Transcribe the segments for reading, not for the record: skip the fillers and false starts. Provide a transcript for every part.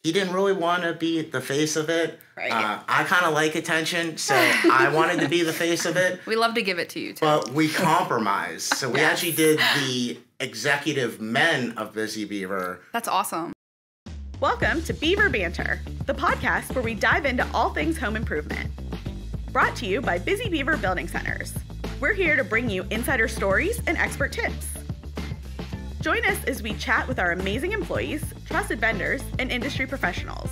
he didn't really want to be the face of it. Right. I kind of like attention, so I wanted to be the face of it. We love to give it to you, too. But we compromised. So we actually did the executive men of Busy Beaver. That's awesome. Welcome to Beaver Banter, the podcast where we dive into all things home improvement. Brought to you by Busy Beaver Building Centers. We're here to bring you insider stories and expert tips. Join us as we chat with our amazing employees, trusted vendors, and industry professionals.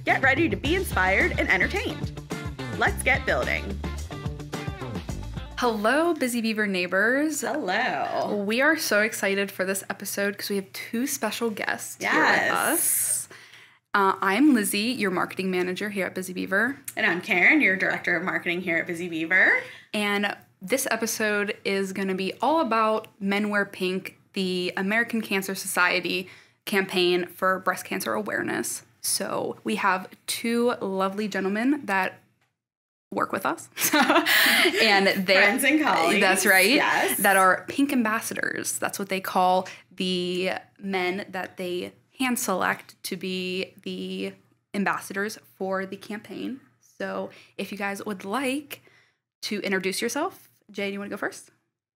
Get ready to be inspired and entertained. Let's get building. Hello, Busy Beaver neighbors. Hello. We are so excited for this episode because we have two special guests here with us. I'm Lizzie, your marketing manager here at Busy Beaver. And I'm Karen, your director of marketing here at Busy Beaver. And this episode is going to be all about Men Wear Pink, the American Cancer Society campaign for breast cancer awareness. So we have two lovely gentlemen that work with us. And they're friends and colleagues. That's right. Yes. That are pink ambassadors. That's what they call the men that they hand select to be the ambassadors for the campaign. So if you guys would like to introduce yourself. Jay, do you want to go first?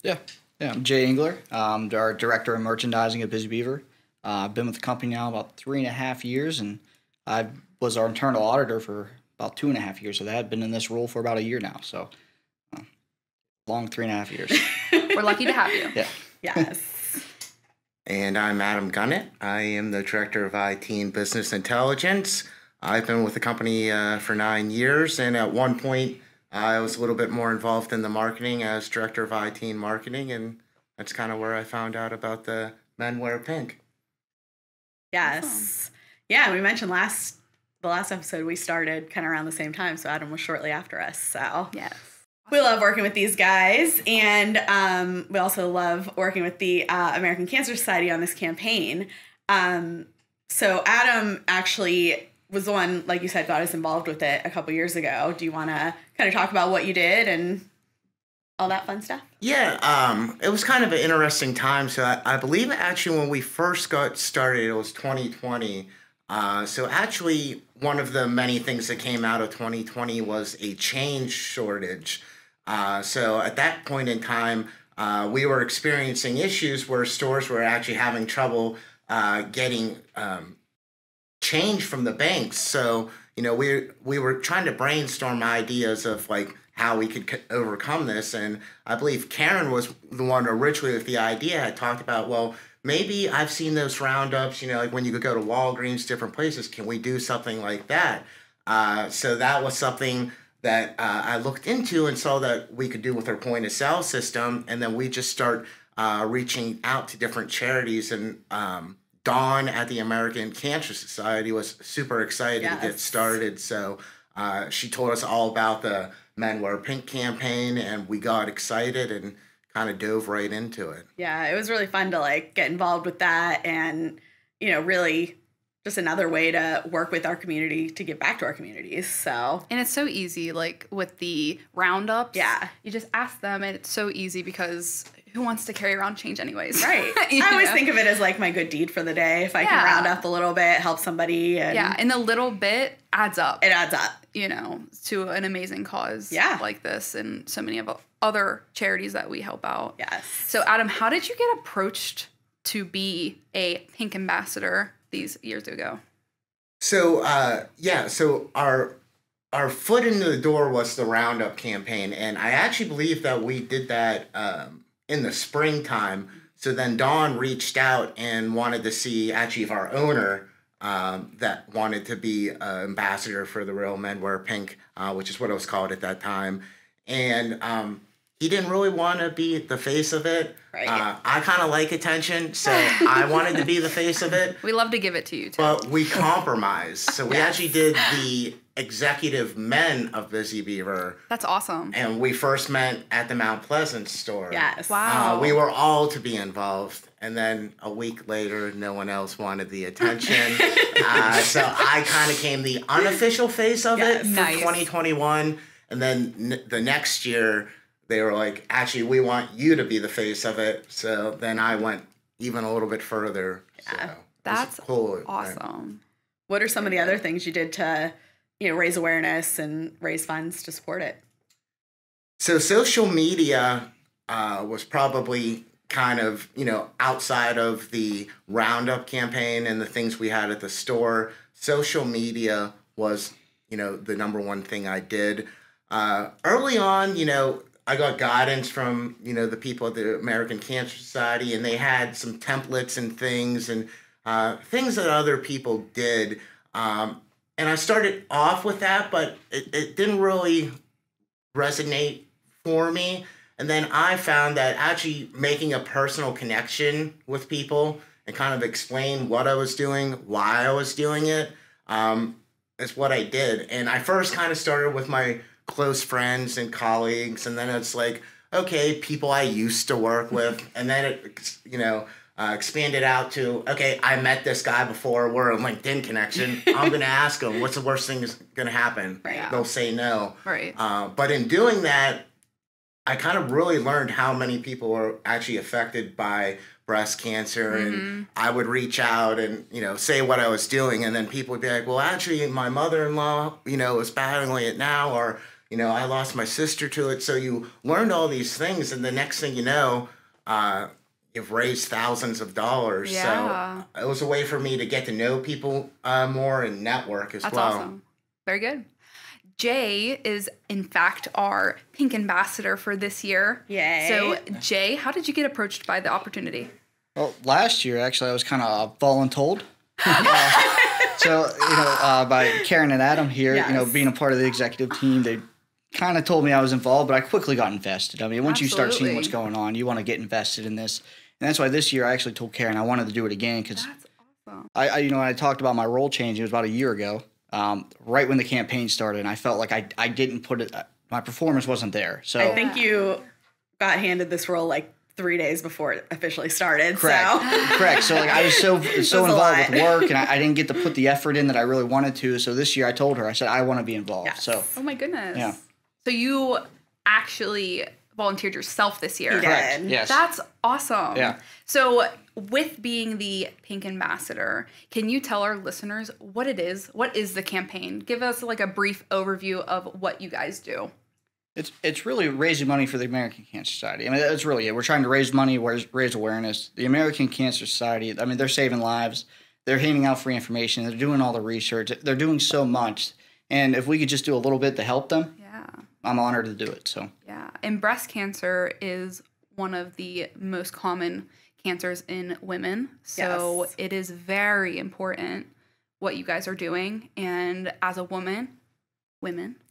Yeah, I'm Jay Engler. I'm our director of merchandising at Busy Beaver. I've been with the company now about 3.5 years, and I was our internal auditor for about 2.5 years. So that I've been in this role for about a year now. So long 3.5 years. We're lucky to have you. Yeah. Yes. And I'm Adam Gunnett. I am the director of IT and business intelligence. I've been with the company for 9 years, and at one point, I was a little bit more involved in the marketing as director of IT and marketing, and that's kind of where I found out about the Men Wear Pink. Yes. Awesome. Yeah, we mentioned the last episode we started kind of around the same time, so Adam was shortly after us. So Yes. we love working with these guys, and we also love working with the American Cancer Society on this campaign. So Adam actually was the one, like you said, got us involved with it a couple years ago. Do you want to kind of talk about what you did and all that fun stuff? Yeah, it was kind of an interesting time. So I believe actually when we first got started, it was 2020. So actually one of the many things that came out of 2020 was a change shortage. So at that point in time, we were experiencing issues where stores were actually having trouble getting change from the banks. So, we were trying to brainstorm ideas of like how we could overcome this. And I believe Karen was the one originally with the idea, had talked about, well, maybe I've seen those roundups, like when you could go to Walgreens, different places, can we do something like that? So that was something that I looked into and saw that we could do with our point of sale system. And then we just start reaching out to different charities, and Dawn at the American Cancer Society was super excited to get started. So she told us all about the Men Wear Pink campaign, and we got excited and kind of dove right into it. Yeah, it was really fun to get involved with that, and really just another way to work with our community to give back to our communities. So, and it's so easy, like with the roundups. Yeah, you just ask them, and it's so easy because who wants to carry around change anyways? Right. I always think of it as like my good deed for the day. If I can round up a little bit, help somebody. And the little bit adds up. It adds up. To an amazing cause like this, and so many of other charities that we help out. Yes. So Adam, how did you get approached to be a pink ambassador these years ago? So, so our foot into the door was the Roundup campaign, and I actually believe that we did that in the springtime. So then Dawn reached out and wanted to see actually if our owner that wanted to be an ambassador for the Real Men Wear Pink, which is what it was called at that time. And he didn't really want to be the face of it. Right. I kind of like attention, so I wanted to be the face of it. We love to give it to you, too. But we compromised. So we actually did the executive men of Busy Beaver. That's awesome. And we first met at the Mount Pleasant store. Yes. Wow. We were all to be involved. And then a week later, no one else wanted the attention. So I kind of became the unofficial face of it for 2021. And then the next year, they were like, actually, we want you to be the face of it. So then I went even a little bit further. Yeah, so that's cool. awesome. What are some of the other things you did to, raise awareness and raise funds to support it? So social media was probably kind of, outside of the Roundup campaign and the things we had at the store. Social media was, the number one thing I did. Early on, I got guidance from, the people at the American Cancer Society, and they had some templates and things things that other people did. And I started off with that, but it didn't really resonate for me. And then I found that actually making a personal connection with people and kind of explain what I was doing, why I was doing it, is what I did. And I first kind of started with my close friends and colleagues, and then it's like, okay, people I used to work with, and then it, expanded out to, okay, I met this guy before, we're a LinkedIn connection, I'm going to ask him, what's the worst thing that's going to happen? Right. They'll say no. Right. But in doing that, I kind of really learned how many people are actually affected by breast cancer, and I would reach out and, say what I was doing, and then people would be like, well, actually, my mother-in-law, is battling it now, or, I lost my sister to it. So you learned all these things, and the next thing you know, you've raised thousands of dollars. Yeah. So it was a way for me to get to know people more and network as That's well. awesome. Very good. Jay is, in fact, our pink ambassador for this year. Yay. So, Jay, how did you get approached by the opportunity? Well, last year, actually, I was kind of voluntold. By Karen and Adam here, Yes. being a part of the executive team, they kind of told me I was involved, but I quickly got invested. I mean, once you start seeing what's going on, you want to get invested in this. And that's why this year I actually told Karen I wanted to do it again because That's awesome. when I talked about my role change, it was about a year ago, right when the campaign started, and I felt like I didn't put it, my performance wasn't there. So I think you got handed this role like 3 days before it officially started. Correct. So. Correct. So like I was so was involved a with lot. work, and I didn't get to put the effort in that I really wanted to. So this year I told her, I said I want to be involved. Yes. So Oh, my goodness. Yeah. So, you actually volunteered yourself this year. You correct. did. Yes. That's awesome. Yeah. So, with being the Pink Ambassador, can you tell our listeners what it is? What is the campaign? Give us like a brief overview of what you guys do. It's really raising money for the American Cancer Society. I mean, that's really it. We're trying to raise money, raise awareness. The American Cancer Society, I mean, they're saving lives. They're handing out free information. They're doing all the research. They're doing so much. And if we could just do a little bit to help them, Yeah. I'm honored to do it. So Yeah. And breast cancer is one of the most common cancers in women. So Yes. it is very important what you guys are doing. And as a women,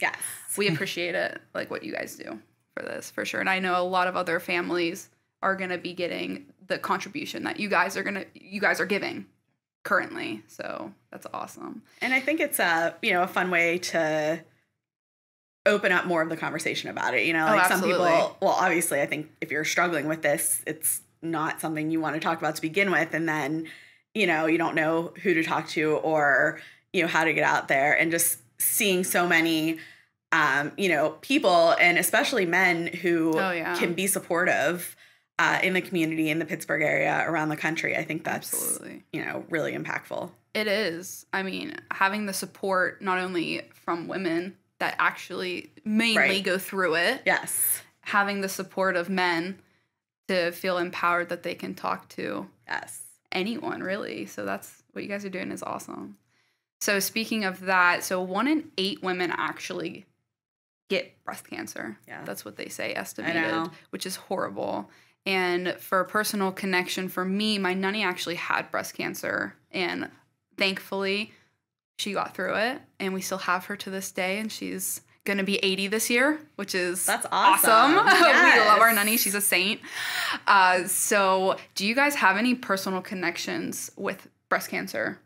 Yes. we appreciate it, like what you guys do for this, for sure. And I know a lot of other families are going to be getting the contribution that you guys are giving currently. So that's awesome. And I think it's a fun way to open up more of the conversation about it. Like some absolutely. people, well, obviously I think if you're struggling with this, it's not something you want to talk about to begin with. And then, you don't know who to talk to or, how to get out there, and just seeing so many, people and especially men who can be supportive in the community, in the Pittsburgh area, around the country. I think that's, Absolutely. really impactful. It is. I mean, having the support not only from women that actually mainly Right. go through it, Yes. having the support of men to feel empowered that they can talk to Yes. anyone, really. So that's what you guys are doing is awesome. So speaking of that, so 1 in 8 women actually get breast cancer. Yeah. That's what they say, estimated, know. which is horrible. And for a personal connection for me, my nanny actually had breast cancer, and thankfully she got through it, and we still have her to this day, and she's going to be 80 this year, which is That's awesome. We love our Yes. nanny. She's a saint. So do you guys have any personal connections with breast cancer?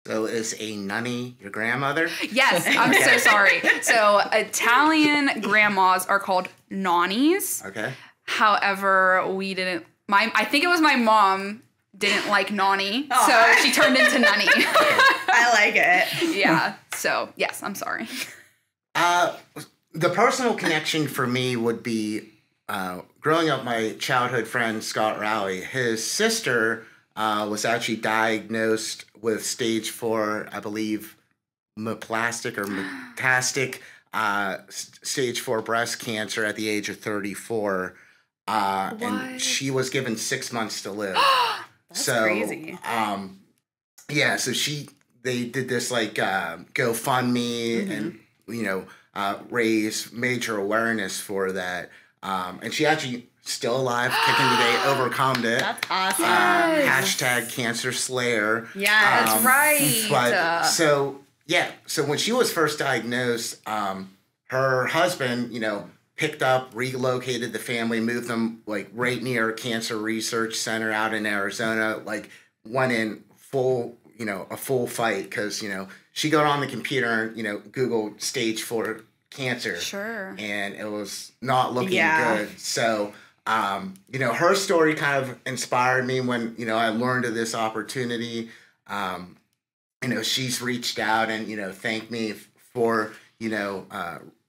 So is a nunny your grandmother? Yes, I'm so sorry. So Italian grandmas are called nonnies. Okay. However, we didn't. I think it was my mom didn't like nonny, so she turned into nunny. I like it. Yeah. So yes, I'm sorry. The personal connection for me would be growing up. My childhood friend Scott Rowley, his sister was actually diagnosed with stage 4, I believe, metastatic stage 4 breast cancer at the age of 34. And she was given 6 months to live. That's crazy. Yeah, so they did this like GoFundMe and raise major awareness for that. And she actually still alive, kicking today, overcome it. That's awesome. Hashtag Cancer Slayer. Yeah, that's right. But so when she was first diagnosed, her husband, picked up, relocated the family, moved them like right near a cancer research center out in Arizona, like went in full, a full fight because, she got on the computer and, Googled stage 4 cancer. Sure. And it was not looking good. So, her story kind of inspired me when, I learned of this opportunity. She's reached out and, thanked me for,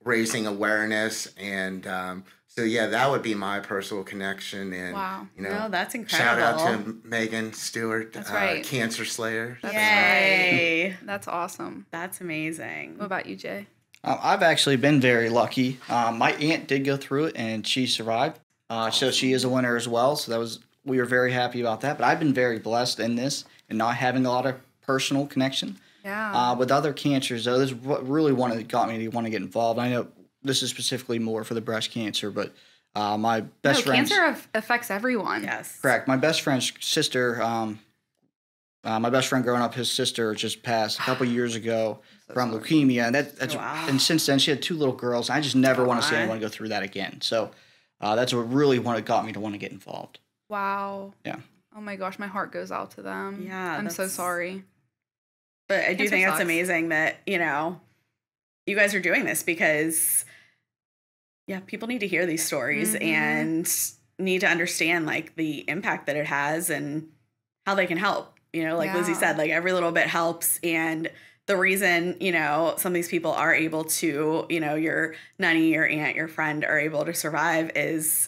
raising awareness. And that would be my personal connection. And, wow. No, that's incredible. Shout out to Megan Stewart, that's right. Cancer Slayer. That's Yay. Right. That's awesome. That's amazing. What about you, Jay? I've actually been very lucky. My aunt did go through it and she survived. So she is a winner as well. So we were very happy about that. But I've been very blessed in this and not having a lot of personal connection. Yeah. With other cancers, though, this is what really got me to want to get involved. I know this is specifically more for the breast cancer, but my best friend. Cancer affects everyone. Yes. Correct. My best friend's sister. My best friend growing up, his sister just passed a couple years ago from leukemia, and that's and since then she had 2 little girls. And I just never want to see anyone go through that again. So that's what really got me to want to get involved. Wow. Yeah. Oh my gosh, my heart goes out to them. Yeah, I'm so sorry. But I do think that's amazing that, you guys are doing this because, people need to hear these stories and need to understand, like, the impact that it has and how they can help. Lizzie said, like, every little bit helps. And the reason, some of these people are able to, your nanny, your aunt, your friend are able to survive is,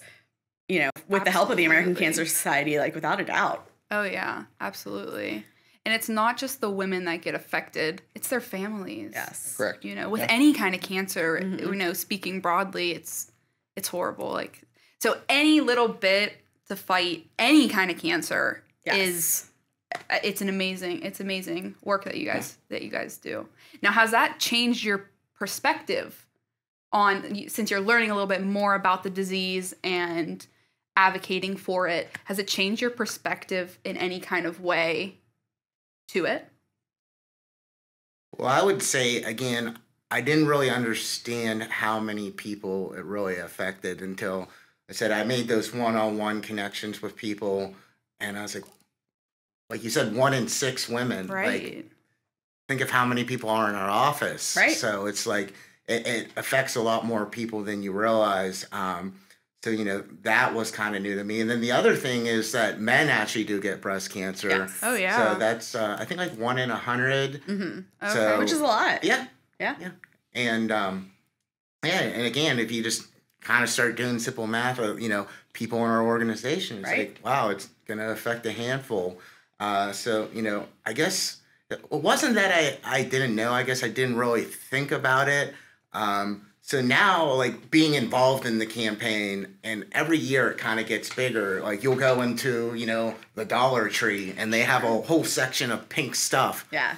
with the help of the American Cancer Society, like, without a doubt. Oh, yeah, absolutely. And it's not just the women that get affected, it's their families. Yes. Correct. With any kind of cancer, speaking broadly, it's horrible. Like, so any little bit to fight any kind of cancer is it's amazing work that you guys do. Now, has that changed your perspective on, since you're learning a little bit more about the disease and advocating for it, has it changed your perspective in any kind of way to it? Well, I would say, again, I didn't really understand how many people it really affected until I made those one-on-one connections with people, and I was like you said, 1 in 6 women. Right. Like, think of how many people are in our office. Right. So it's like it affects a lot more people than you realize. So, that was kind of new to me. And then the other thing is that men actually do get breast cancer. Yes. Oh, yeah. So that's, I think, like 1 in 100. Mm-hmm. Okay. So, which is a lot. Yeah. Yeah. Yeah. And, and again, if you just kind of start doing simple math of, people in our organization, it's like, wow, it's going to affect a handful. So, I guess it wasn't that I didn't know. I guess I didn't really think about it. So now, like, being involved in the campaign, and every year it kind of gets bigger. Like, you'll go into, the Dollar Tree, and they have a whole section of pink stuff. Yeah.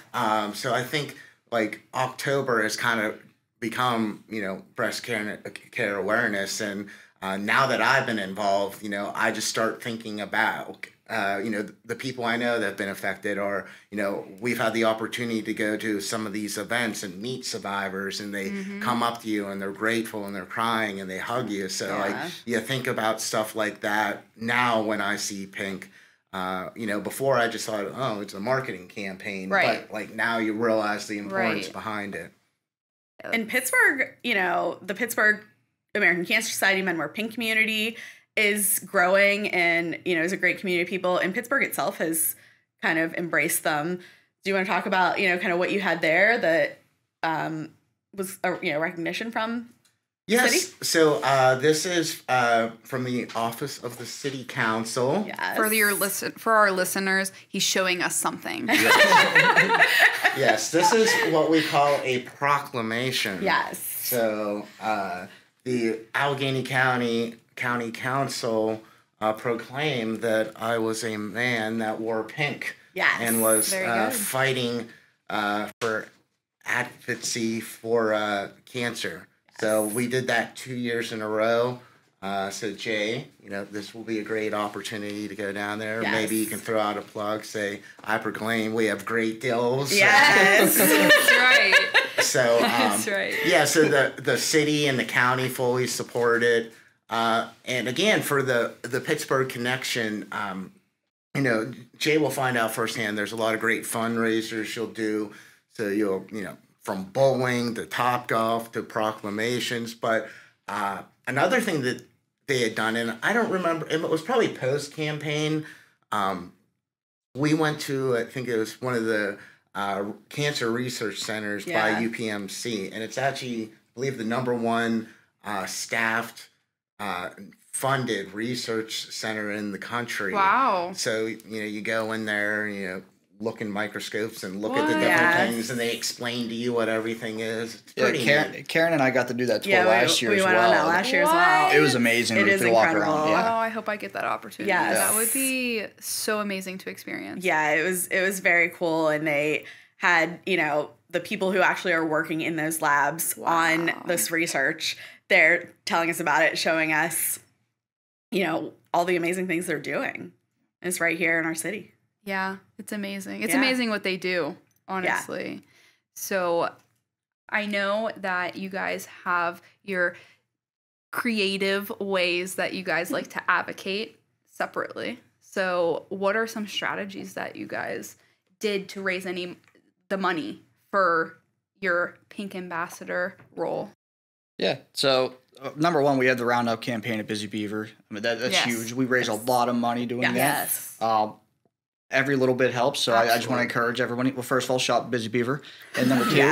So I think, like, October has kind of become, breast care awareness. And now that I've been involved, I just start thinking about, the people I know that have been affected, or, we've had the opportunity to go to some of these events and meet survivors, and they come up to you and they're grateful and they're crying and they hug you. So like, you think about stuff like that now when I see pink. Before I just thought, oh, it's a marketing campaign. Right. But like now you realize the importance behind it. In Pittsburgh, the Pittsburgh American Cancer Society Men Wear Pink community is growing and, is a great community of people. And Pittsburgh itself has kind of embraced them. Do you want to talk about, kind of what you had there that was, recognition from? Yes. city? So this is from the Office of the City Council. Yes. For our listeners, he's showing us something. Yes, this is what we call a proclamation. Yes. So the Allegheny County Council proclaimed that I was a man that wore pink. Yes. And was Very good. fighting for advocacy for cancer. So we did that 2 years in a row. So Jay, this will be a great opportunity to go down there. Yes. Maybe you can throw out a plug, say, I proclaim we have great deals. Yes. That's right. So That's right. Yeah, so the city and the county fully support it. And again, for the Pittsburgh connection, Jay will find out firsthand. There's a lot of great fundraisers you'll do. So you'll, from bowling to Topgolf to proclamations. But another thing that they had done, and I don't remember, it was probably post-campaign. We went to, I think it was one of the cancer research centers by UPMC. And it's actually, I believe, the number one staffed funded research center in the country. Wow. So, you go in there, look in microscopes and look at the different things, and they explain to you what everything is. It's pretty neat. Karen and I got to do that tour last year as well. We went on that last year as well. It was amazing. It is to walk incredible. around. Yeah. Oh, I hope I get that opportunity. Yes. That would be so amazing to experience. Yeah, it was very cool, and they had, the people who actually are working in those labs on this research. They're telling us about it, showing us, all the amazing things they're doing. It's right here in our city. Yeah, it's amazing. It's amazing what they do, honestly. Yeah. So I know that you guys have your creative ways that you guys like to advocate separately. So what are some strategies that you guys did to raise the money for your Pink Ambassador role? Yeah, so number one, we had the Roundup campaign at Busy Beaver. I mean, that's huge. We raised a lot of money doing that. Yes. Every little bit helps, so I just want to encourage everyone. Well, first of all, shop Busy Beaver, and number two,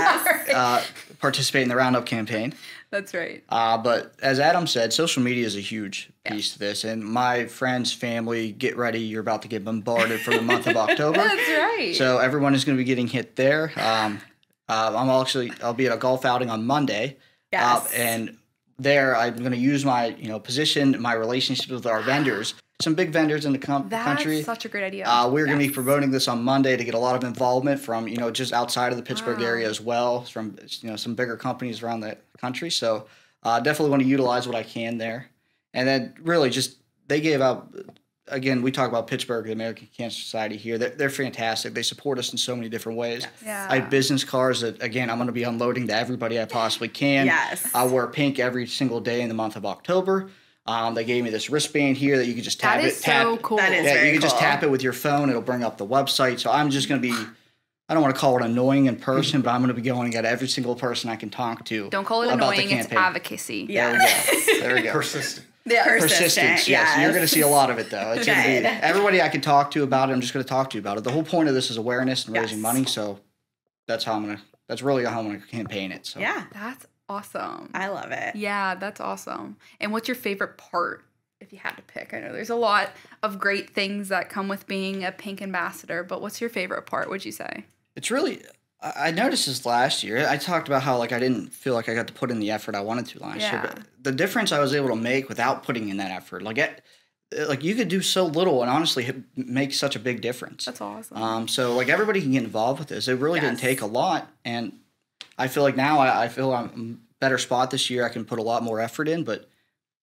participate in the Roundup campaign. That's right. But as Adam said, social media is a huge piece to this, and my friends, family, get ready. You're about to get bombarded for the month of October. That's right. So everyone is going to be getting hit there. I'll be at a golf outing on Monday. Yes. And there, I'm going to use my position, my relationships with our vendors. Some big vendors in the country. That's such a great idea. We're going to be promoting this on Monday to get a lot of involvement from just outside of the Pittsburgh area as well, from some bigger companies around the country. So definitely want to utilize what I can there. And then really just they gave out. Again, we talk about Pittsburgh, the American Cancer Society here. They're fantastic. They support us in so many different ways. Yeah. I have business cards that, again, I'm going to be unloading to everybody I possibly can. Yes. I wear pink every single day in the month of October. They gave me this wristband here that you can just tap That is so cool. That is you very can just cool. tap it with your phone. It'll bring up the website. So I'm just going to be, I don't want to call it annoying in person, but I'm going to be going at every single person I can talk to. Don't call it about annoying. It's advocacy. Yeah. There we go. Persistent. Persistence, yes. You're going to see a lot of it, though. It's going to be Good. everybody I can talk to about it. I'm just going to talk to you about it. The whole point of this is awareness and raising Yes. money. So that's really how I'm going to campaign it. So Yeah. That's awesome. I love it. Yeah, that's awesome. And what's your favorite part, if you had to pick? I know there's a lot of great things that come with being a Pink Ambassador, but what's your favorite part, would you say? it's really. I noticed this last year. I talked about how I didn't feel like I got to put in the effort I wanted to last year, but the difference I was able to make without putting in that effort, you could do so little and honestly make such a big difference. That's awesome. So everybody can get involved with this. It really didn't take a lot, and I feel like now I feel I'm in a better spot this year. I can put a lot more effort in, but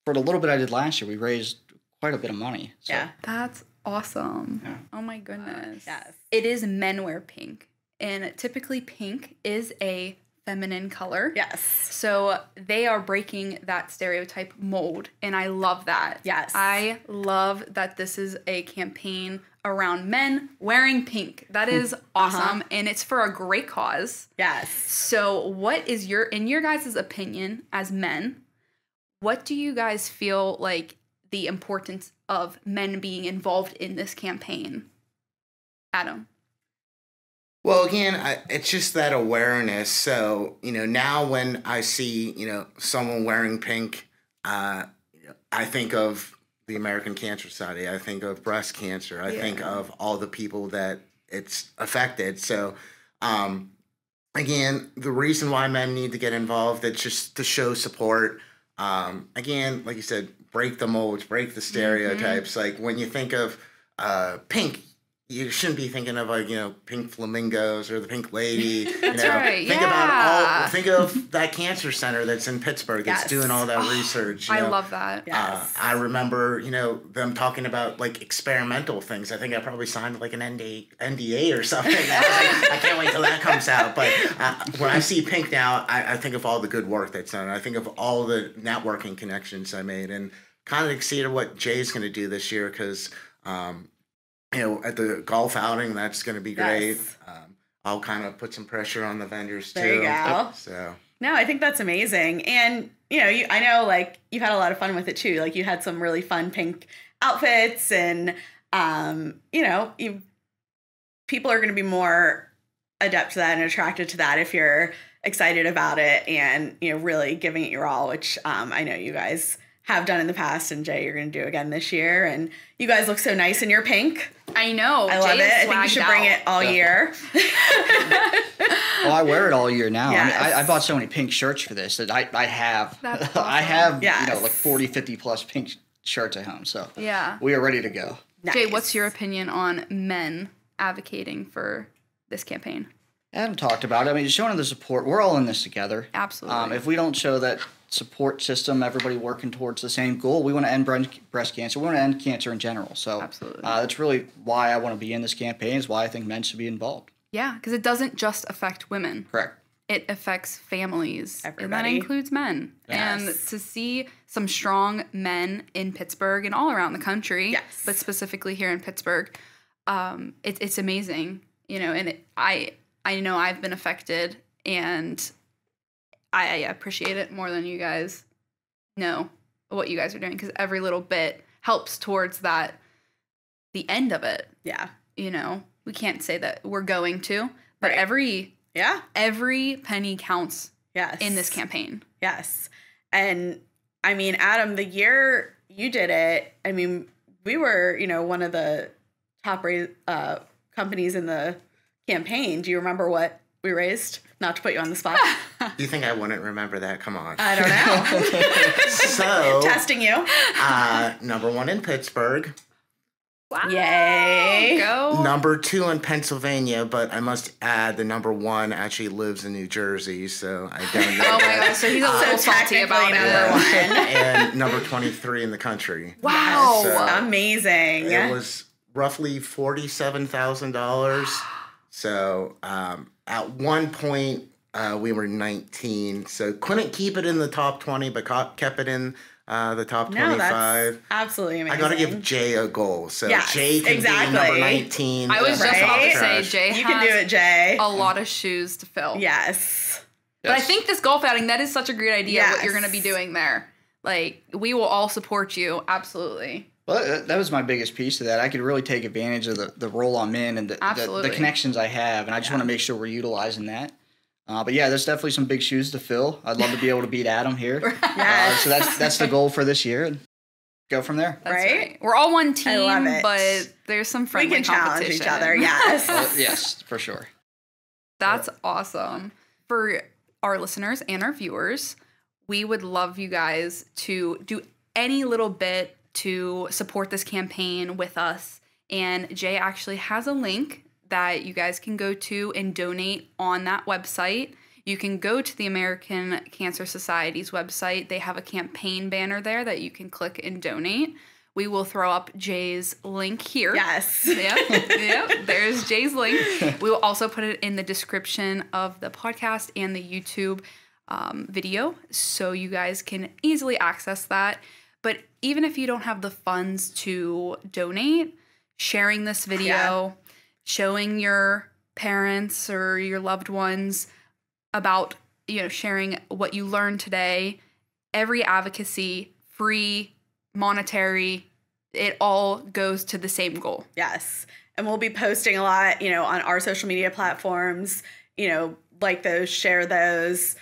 for the little bit I did last year, we raised quite a bit of money. So. Yeah. That's awesome. Yeah. Oh my goodness. Yes. It is men wear pink, and typically pink is a feminine color. Yes. So they are breaking that stereotype mold, and I love that. Yes. I love that this is a campaign around men wearing pink. That is awesome, and it's for a great cause. Yes. So what is in your guys' opinion as men, what do you guys feel like the importance of men being involved in this campaign? Adam? Well, again, it's just that awareness. So, now when I see, someone wearing pink, I think of the American Cancer Society. I think of breast cancer. I think of all the people that it's affected. So, again, the reason why men need to get involved, it's just to show support. Again, like you said, break the molds, break the stereotypes. Like when you think of pink, you shouldn't be thinking of pink flamingos or the pink lady. That's right. Think of that cancer center that's in Pittsburgh that's doing all that research. I love that. Yes. I remember, them talking about like experimental things. I think I probably signed like an NDA or something. I can't wait till that comes out. But when I see pink now, I think of all the good work that's done. I think of all the networking connections I made, and kind of excited what Jay's going to do this year because. At the golf outing, that's going to be great. Yes. I'll kind of put some pressure on the vendors too. There you go. So No, I think that's amazing. And, I know, like, you've had a lot of fun with it, too. Like, you had some really fun pink outfits and, people are going to be more adept to that and attracted to that if you're excited about it and, really giving it your all, which I know you guys have done in the past, and Jay, you're going to do again this year. And you guys look so nice in your pink. I know. I love it. I think you should bring it all year. Well, I wear it all year now. Yes. I mean, I bought so many pink shirts for this that I have. That's awesome. I have Yes. like 40, 50 plus pink shirts at home. So Yeah. we are ready to go. Jay, Nice. what's your opinion on men advocating for this campaign? Adam talked about it. I mean, showing the support. We're all in this together. Absolutely. If we don't show that support system, everybody working towards the same goal, we want to end breast cancer. We want to end cancer in general. So Absolutely. That's really why I want to be in this campaign, is why I think men should be involved. Yeah, because it doesn't just affect women. Correct. It affects families. And that Everybody. includes men. And Yes. to see some strong men in Pittsburgh and all around the country, Yes. but specifically here in Pittsburgh, it's amazing. And I know I've been affected, and I appreciate it more than you guys know what you guys are doing, because every little bit helps towards the end of it. Yeah. We can't say that we're going to, but Right. every penny counts Yes. in this campaign. Yes. And I mean, Adam, the year you did it, I mean, we were, one of the top companies in the campaign. Do you remember what we raised? Not to put you on the spot. you think I wouldn't remember that? Come on. I don't know. So Testing you. number 1 in Pittsburgh, Wow. Yay. Go. number 2 in Pennsylvania, but I must add the number 1 actually lives in New Jersey, so I don't know. Oh my that. gosh, so he's a little salty about technically it. number one. And number 23 in the country. Wow. So- Amazing. It was roughly $47,000. So at one point we were 19, so couldn't keep it in the top 20, but kept it in the top 25. No, that's absolutely amazing. I got to give Jay a goal. So Yes, Jay can exactly. be number 19. I was just Right? about to say, Trash. Jay You has can do it, Jay. a lot of shoes to fill. Yes. But I think this golf outing, that is such a great idea, what you're Yes. going to be doing there. Like, we will all support you. Absolutely. Well, that was my biggest piece of that. I could really take advantage of the role I'm in and the Absolutely. connections I have, and I just want to make sure we're utilizing that. But yeah, there's definitely some big shoes to fill. I'd love to be able to beat Adam here. Yes. So that's the goal for this year, and go from there. That's Right? right. We're all one team, I love it. but there's some We friendly can challenge each competition. other. Yes. Yes, for sure. That's awesome. For our listeners and our viewers, we would love you guys to do any little bit to support this campaign with us. And Jay actually has a link that you guys can go to and donate on that website. You can go to the American Cancer Society's website. They have a campaign banner there that you can click and donate. We will throw up Jay's link here. Yes. Yep. There's Jay's link. We will also put it in the description of the podcast and the YouTube video, so you guys can easily access that. But even if you don't have the funds to donate, sharing this video, showing your parents or your loved ones about, sharing what you learned today, every advocacy, free, monetary, it all goes to the same goal. Yes. And we'll be posting a lot, on our social media platforms, like those, share those,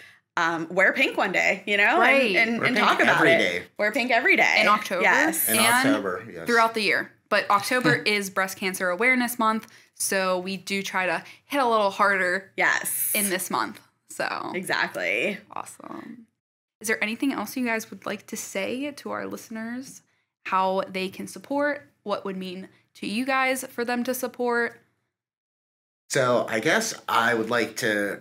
wear pink one day, Right. and talk about every it. day. Wear pink every day. In October. Yes. In and October, yes. throughout the year. But October is Breast Cancer Awareness Month, so we do try to hit a little harder Yes. in this month. So Exactly. awesome. Is there anything else you guys would like to say to our listeners? How they can support? What would mean to you guys for them to support? So I guess I would like to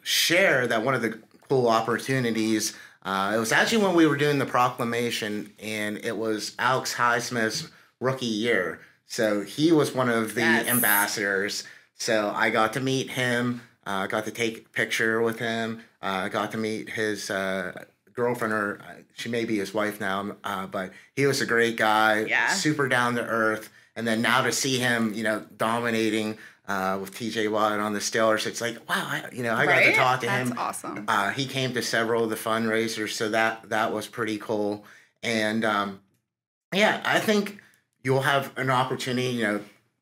share that one of the cool opportunities, it was actually when we were doing the proclamation, and it was Alex Highsmith's rookie year. So he was one of the ambassadors. So I got to meet him, got to take a picture with him, got to meet his girlfriend, or she may be his wife now, but he was a great guy, super down to earth. And then now to see him, dominating with TJ Watt on the Steelers, it's like, wow, I got to talk to him. That's awesome. He came to several of the fundraisers, so that was pretty cool. And I think you'll have an opportunity,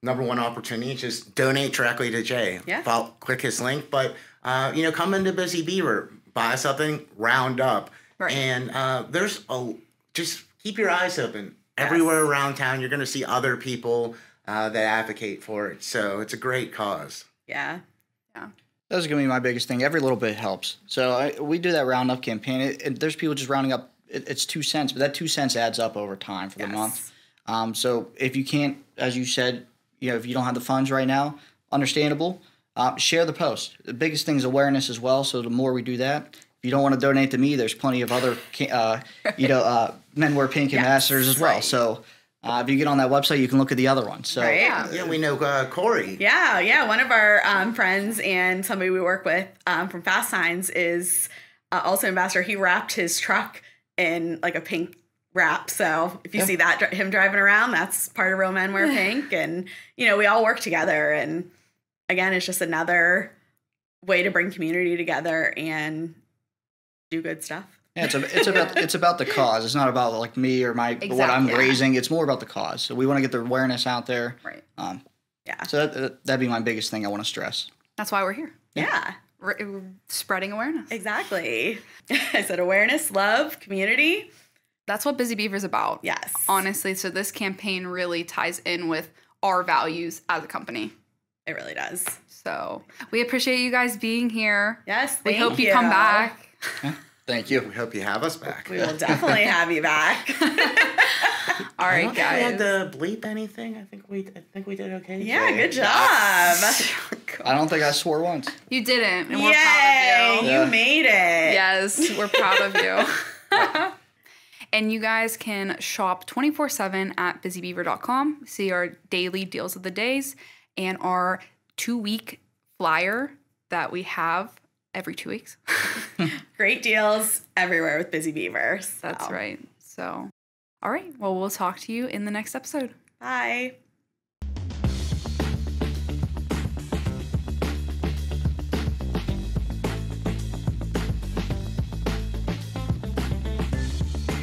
number one opportunity, just donate directly to Jay. Yeah. Click his link, but come into Busy Beaver, buy something, round up. Right. And just keep your eyes open. Everywhere around town, you're going to see other people that advocate for it. So it's a great cause. Yeah. That's going to be my biggest thing. Every little bit helps. So we do that roundup campaign. There's people just rounding up. It's 2 cents, but that 2 cents adds up over time for the month. So if you can't, as you said, if you don't have the funds right now, understandable. Share the post. The biggest thing is awareness as well. So the more we do that, if you don't want to donate to me, there's plenty of other, Men Wear Pink ambassadors as well. Right. So if you get on that website, you can look at the other ones. So we know Corey. Yeah. One of our friends and somebody we work with from Fast Signs is also ambassador. He wrapped his truck in like a pink wrap. So if you see that him driving around, that's part of Real Men Wear Pink. And we all work together. And again, it's just another way to bring community together and do good stuff. Yeah, it's about the cause. It's not about like me or what I'm raising. It's more about the cause. So we want to get the awareness out there. Right. So that'd be my biggest thing I want to stress. That's why we're here. Yeah. We're spreading awareness. Exactly. I said awareness, love, community. That's what Busy Beaver's about. Yes. Honestly, so this campaign really ties in with our values as a company. It really does. So we appreciate you guys being here. Yes, we hope you come back. Thank you. We hope you have us back. We will definitely have you back. All right, guys. I had to bleep anything. I think we did okay. Yeah, good job. I don't think I swore once. You didn't, and we're proud of you. You made it. Yes, we're proud of you. And you guys can shop 24/7 at busybeaver.com. See our daily deals of the days and our 2-week flyer that we have every 2 weeks. Great deals everywhere with Busy Beaver. So. That's right. So, all right. Well, we'll talk to you in the next episode. Bye.